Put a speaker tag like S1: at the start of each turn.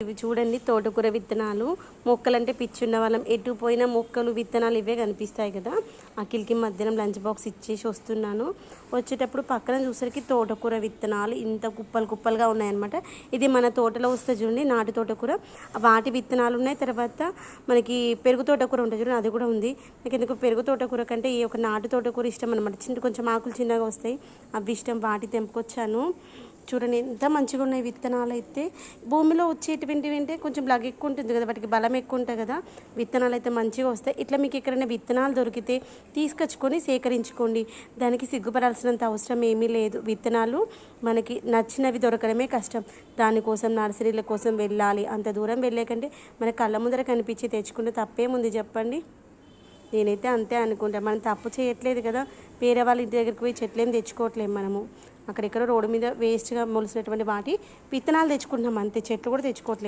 S1: ఇవి చూడండి తోటకూర విత్తనాలు. మొక్కలంటే పిచ్చి ఉన్న వాళ్ళం ఎటు పోయినా మొక్కలు విత్తనాలు ఇవే కనిపిస్తాయి కదా. అఖిల్కి మధ్యాహ్నం లంచ్ బాక్స్ ఇచ్చేసి వస్తున్నాను. వచ్చేటప్పుడు పక్కన చూసరికి తోటకూర విత్తనాలు ఇంత కుప్పలు కుప్పలుగా ఉన్నాయన్నమాట. ఇది మన తోటలో వస్తే చూడండి నాటు తోటకూర, వాటి విత్తనాలు ఉన్నాయి. తర్వాత మనకి పెరుగు తోటకూర ఉంటుంది చూడండి, అది కూడా ఉంది. నాకు ఎందుకు పెరుగు తోటకూర కంటే ఈ ఒక నాటు తోటకూర ఇష్టం అనమాట. కొంచెం ఆకులు చిన్నగా వస్తాయి, అవి ఇష్టం. వాటి తెంపుకొచ్చాను. చూడండి ఎంత మంచిగా ఉన్నాయి విత్తనాలు. అయితే భూమిలో వచ్చేటువంటి వింటే కొంచెం లగ ఎక్కువ ఉంటుంది కదా, వాటికి బలం ఎక్కువ ఉంటుంది కదా, విత్తనాలు అయితే మంచిగా వస్తాయి. ఇట్లా మీకు ఎక్కడైనా విత్తనాలు దొరికితే తీసుకొచ్చుకొని సేకరించుకోండి. దానికి సిగ్గుపడాల్సినంత అవసరం ఏమీ లేదు. విత్తనాలు మనకి నచ్చినవి దొరకడమే కష్టం. దానికోసం నర్సరీల కోసం వెళ్ళాలి, అంత దూరం వెళ్ళే కంటే మన కళ్ళ ముందర కనిపించి తెచ్చుకుంటే తప్పేముంది చెప్పండి. నేనైతే అంతే అనుకుంటా. మనం తప్పు చేయట్లేదు కదా, వేరే వాళ్ళ ఇంటి దగ్గరికి పోయి చెట్లేం తెచ్చుకోవట్లేము. మనము అక్కడెక్కడో రోడ్డు మీద వేస్ట్గా మొలిసినటువంటి వాటి విత్తనాలు తెచ్చుకుంటున్నాం అంతే, చెట్లు కూడా తెచ్చుకోవట్లేదు.